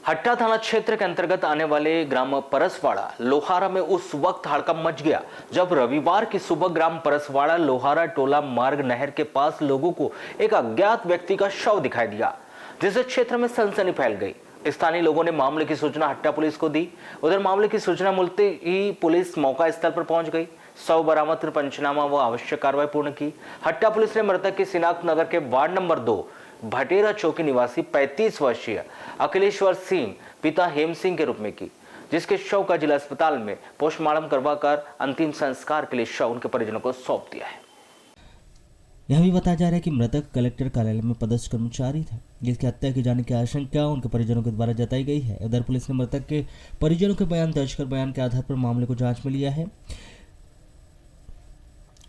हट्टा थाना क्षेत्र के अंतर्गत आने वाले ग्राम परसवाड़ा लोहारा में उस वक्त हड़कंप मच गया जब रविवार की सुबह ग्राम परसवाड़ा लोहारा टोला मार्ग नहर के पास लोगों को एक अज्ञात व्यक्ति का शव दिखाई दिया, जिससे क्षेत्र में सनसनी फैल गई। स्थानीय लोगों ने मामले की सूचना हट्टा पुलिस को दी। उधर मामले की सूचना मिलते ही पुलिस मौका स्थल पर पहुंच गई। शव बरामद कर पंचनामा व आवश्यक कार्रवाई पूर्ण की। हट्टा पुलिस ने मृतक की शिनाख्त नगर के वार्ड नंबर 2 भटेरा चौकी निवासी 35 वर्षीय अखिलेश्वर सिंह पिता हेम सिंह के रूप में की, जिसके शव का जिला अस्पताल में पोस्टमार्टम करवाकर अंतिम संस्कार के लिए शव उनके परिजनों को सौंप दिया है। यह भी बताया जा रहा है कि मृतक कलेक्टर कार्यालय में पदस्थ कर्मचारी था, जिसकी हत्या की जाने की आशंका उनके परिजनों के द्वारा जताई गई है। उधर पुलिस ने मृतक के परिजनों के बयान दर्ज कर बयान के आधार पर मामले को जांच में लिया है।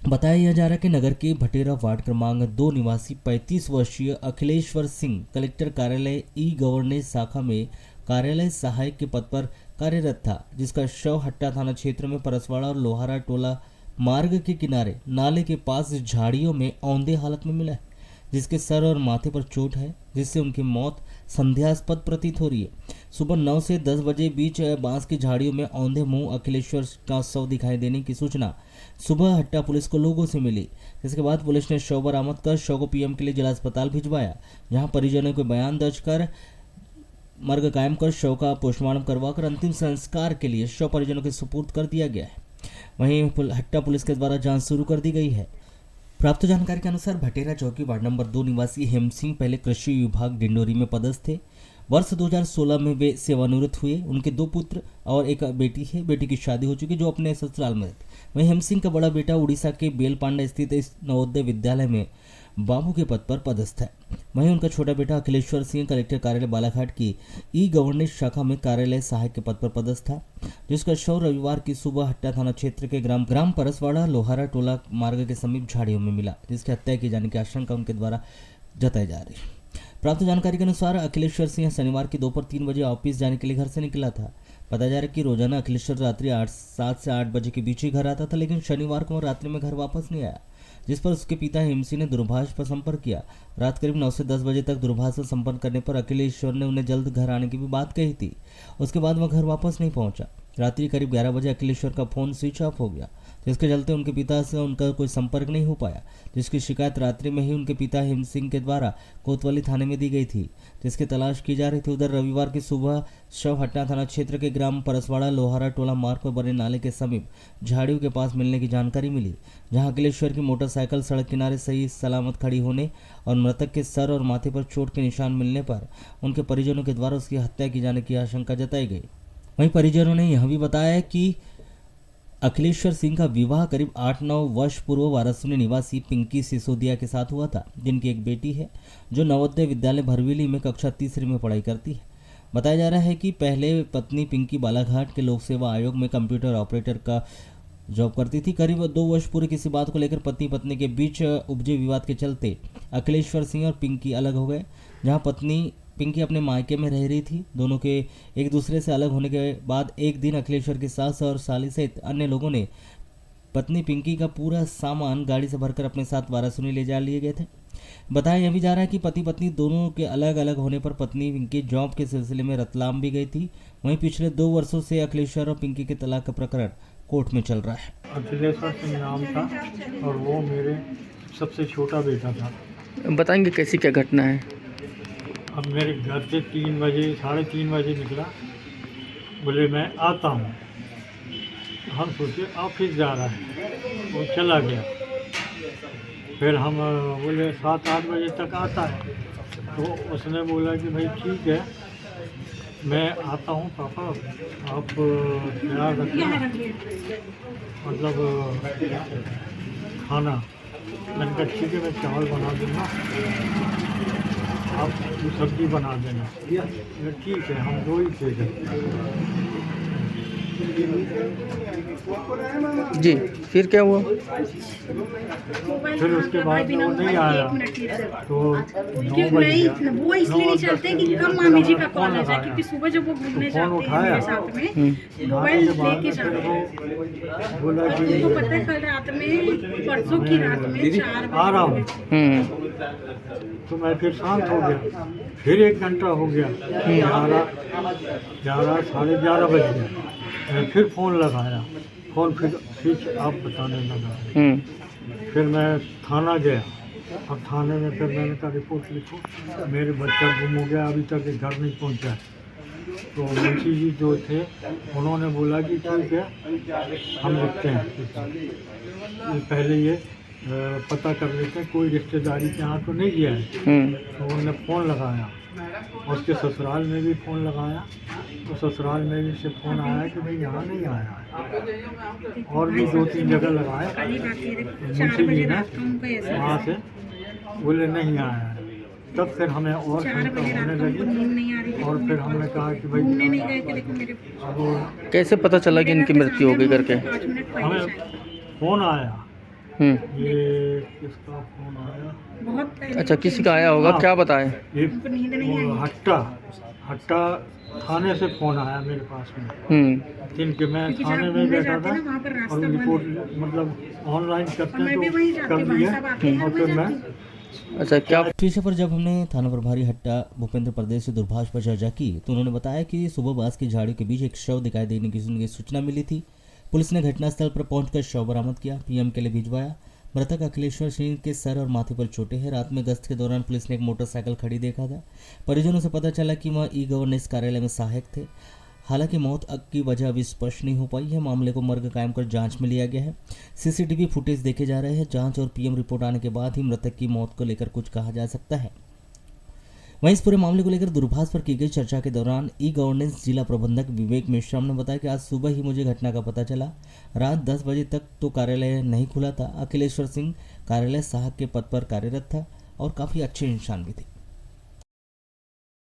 बताया जा रहा है कि नगर के भटेरा वार्ड क्रमांक 2 निवासी 35 वर्षीय अखिलेश्वर सिंह कलेक्टर कार्यालय ई गवर्नेंस शाखा में कार्यालय सहायक के पद पर कार्यरत था, जिसका शव हट्टा थाना क्षेत्र में परसवाड़ा और लोहारा टोला मार्ग के किनारे नाले के पास झाड़ियों में औंधे हालत में मिला है, जिसके सर और माथे पर चोट है, जिससे उनकी मौत संदेहास्पद प्रतीत हो रही है। सुबह 9 से 10 बजे बीच बांस की झाड़ियों में औंधे मुंह अखिलेश्वर का शव दिखाई देने की सूचना सुबह हट्टा पुलिस को लोगों से मिली, जिसके बाद पुलिस ने शव बरामद कर शव को पीएम के लिए जिला अस्पताल भिजवाया, जहां परिजनों के बयान दर्ज कर मर्ग कायम कर शव का पोस्टमार्टम करवाकर अंतिम संस्कार के लिए शव परिजनों के सुपुर्द कर दिया गया है। वहीं हट्टा पुलिस के द्वारा जांच शुरू कर दी गई है। प्राप्त जानकारी के अनुसार भटेरा चौकी वार्ड नंबर 2 निवासी हेम सिंह पहले कृषि विभाग डिंडोरी में पदस्थ थे। वर्ष 2016 में वे सेवानिवृत्त हुए। उनके 2 पुत्र और एक बेटी है। बेटी की शादी हो चुकी जो अपने ससुराल में रहती। वहीं हेम सिंह का बड़ा बेटा उड़ीसा के बेलपांडा स्थित इस नवोदय विद्यालय में बाबू के पद पर पदस्थ है। वहीं उनका छोटा बेटा अखिलेश्वर सिंह कलेक्टर कार्यालय बालाघाट की ई गवर्नेंस शाखा में कार्यालय सहायक के पद पर पदस्थ था, जिसका शव रविवार की सुबह हट्टा थाना क्षेत्र के ग्राम परसवाड़ा लोहारा टोला मार्ग के समीप झाड़ियों में मिला, जिसकी हत्या की जाने की आशंका उनके द्वारा जताई जा रही है। प्राप्त जानकारी के अनुसार अखिलेश्वर सिंह शनिवार की दोपहर 3 बजे ऑफिस जाने के लिए घर से निकला था। बताया जा रहा है कि रोजाना अखिलेश्वर रात्रि 7 से 8 बजे के बीच ही घर आता था, लेकिन शनिवार को रात्रि में घर वापस नहीं आया, जिस पर उसके पिता हेम सिंह ने दूरभाष पर संपर्क किया। रात करीब 9 से 10 बजे तक दूरभाष से संपर्क करने पर अखिलेश्वर ने उन्हें जल्द घर आने की भी बात कही थी। उसके बाद वह घर वापस नहीं पहुंचा। रात्रि करीब 11 बजे अखिलेश्वर का फोन स्विच ऑफ हो गया, जिसके चलते उनके पिता से उनका कोई संपर्क नहीं हो पाया, जिसकी शिकायत रात्रि में ही उनके पिता हेम सिंह के द्वारा कोतवाली थाने में दी गई थी, जिसकी तलाश की जा रही थी। उधर रविवार की सुबह शव हट्टा थाना क्षेत्र के ग्राम परसवाड़ा लोहारा टोला मार्ग पर बने नाले के समीप झाड़ियों के पास मिलने की जानकारी मिली, जहां अखिलेश्वर की मोटरसाइकिल सड़क किनारे सही सलामत खड़ी होने और मृतक के सर और माथे पर चोट के निशान मिलने पर उनके परिजनों के द्वारा उसकी हत्या की जाने की आशंका जताई गई। वहीं परिजनों ने यह भी बताया कि अखिलेश्वर सिंह का विवाह करीब 8-9 वर्ष पूर्व वाराणसी निवासी पिंकी सिसोदिया के साथ हुआ था, जिनकी एक बेटी है जो नवोदय विद्यालय भरविली में कक्षा 3 में पढ़ाई करती है। बताया जा रहा है कि पहले पत्नी पिंकी बालाघाट के लोक सेवा आयोग में कंप्यूटर ऑपरेटर का जॉब करती थी। करीब 2 वर्ष पूर्व किसी बात को लेकर पति पत्नी के बीच उपजे विवाद के चलते अखिलेश्वर सिंह और पिंकी अलग हो गए। जहां पत्नी पिंकी अपने मायके में रह रही थी। दोनों के एक दूसरे से अलग होने के बाद एक दिन अखिलेश्वर की सास और साली सहित अन्य लोगों ने पत्नी पिंकी का पूरा सामान गाड़ी से भरकर अपने साथ वाराणसी ले जा लिए गए थे। बताया यह भी जा रहा है कि पति पत्नी दोनों के अलग अलग होने पर पत्नी पिंकी जॉब के सिलसिले में रतलाम भी गई थी। वहीं पिछले 2 वर्षों से अखिलेश्वर और पिंकी के तलाक का प्रकरण कोर्ट में चल रहा है। अखिलेश्वर सिंह नाम था और वो मेरे सबसे छोटा बेटा था। बताएंगे कैसी क्या घटना है? अब मेरे घर से 3 बजे 3:30 बजे निकला, बोले मैं आता हूँ। हम सोचे ऑफिस जा रहा है, वो चला गया। फिर हम बोले 7-8 बजे तक आता है, तो उसने बोला कि भाई ठीक है मैं आता हूँ पापा, आप तैयार रखना, मतलब खाना। मैंने कहा ठीक है मैं चावल बना दूँगा, आप सब्जी बना देना। ठीक है, हम 2 ही थे। जी, फिर क्या हुआ? फिर उसके बाद वो नहीं आया तो 9 बज गया। वो इसलिए नहीं चलते कि कम मामी जी का कॉल आ जाए, क्योंकि सुबह जब वो घूमने तो फोन जाते हैं मेरे साथ में मोबाइल लेके जाते हैं। बोला और कि तुमको पता है कल रात में, परसों की रात में 4 आ रहा हूँ। हम्म। तो मैं फिर शांत हो गया। फिर 1 घंटा हो गया, 11 साढ़े 11 बज गया। मैं फिर फ़ोन लगाया, फ़ोन फिर स्विच ऑफ बताने लगा। फिर मैं थाना गया। अब थाने में फिर मैंने कहा रिपोर्ट लिखो, मेरे बच्चा गुम हो गया, अभी तक घर नहीं पहुंचा। तो मुंशी जी जो थे उन्होंने बोला कि ठीक है हम लिखते हैं, पहले ये पता कर लेते हैं कोई रिश्तेदारी के यहाँ तो नहीं गया है। तो उन्होंने फ़ोन लगाया, उसके ससुराल में भी फ़ोन लगाया, तो ससुराल में भी से फ़ोन आया कि भाई यहाँ नहीं आया है। और भी 2-3 जगह लगाया, मुंशी जी ने वहाँ से बोले नहीं आया है। तब फिर हमें और शंका होने लगी और फिर हमने कहा कि भाई घूमने नहीं गए थे, देखो मेरे अब कैसे पता चला कि इनकी मृत्यु हो गई करके? 5 मिनट हमें पहले फ़ोन आया। हम्म। ये किसका फ़ोन आया? बहुत पहले। अच्छा, किसी का आया होगा, हाँ। क्या बताएं? ये उनको नींद नहीं आई। हट्टा थाने से फ़ोन आया मेरे पास में। दिन के मैं क्योंकि थाने जहाँ में घूमने बैठा जाते था हैं ना, वहाँ पर रास्ता और बंद रिपोर्ट मतलब ऑनलाइन करते मैं भी तो वहीं जाती कर हूँ, भाई दिया। साहब आते हैं, और मैं फिर मैं जाती अच्छा, क्या इस विषय पर जब हमने थाना प्रभारी हट्टा भूपेंद्र प्रदेश से दूरभाष पर चर्चा की तो उन्होंने बताया कि सुबह बांस की झाड़ियों के बीच एक शव दिखाई देने की सूचना मिली थी। पुलिस ने घटनास्थल पर पहुंचकर शव बरामद किया, पीएम के लिए भिजवाया। मृतक अखिलेश्वर सिंह के सर और माथे पर चोटें हैं। रात में गश्त के दौरान पुलिस ने एक मोटरसाइकिल खड़ी देखा था। परिजनों से पता चला कि वह ई गवर्नेंस कार्यालय में सहायक थे। हालांकि मौत की वजह अभी स्पष्ट नहीं हो पाई है। मामले को मर्ग कायम कर जांच में लिया गया है। सीसीटीवी फुटेज देखे जा रहे हैं। जांच और पीएम रिपोर्ट आने के बाद ही मृतक की मौत को लेकर कुछ कहा जा सकता है। वहीं इस पूरे मामले को लेकर दूरभाष पर की गई चर्चा के दौरान ई गवर्नेंस जिला प्रबंधक विवेक मेश्राम ने बताया कि आज सुबह ही मुझे घटना का पता चला। रात 10 बजे तक तो कार्यालय नहीं खुला था। अखिलेश्वर सिंह कार्यालय सहायक के पद पर कार्यरत था और काफ़ी अच्छे इंसान भी थे।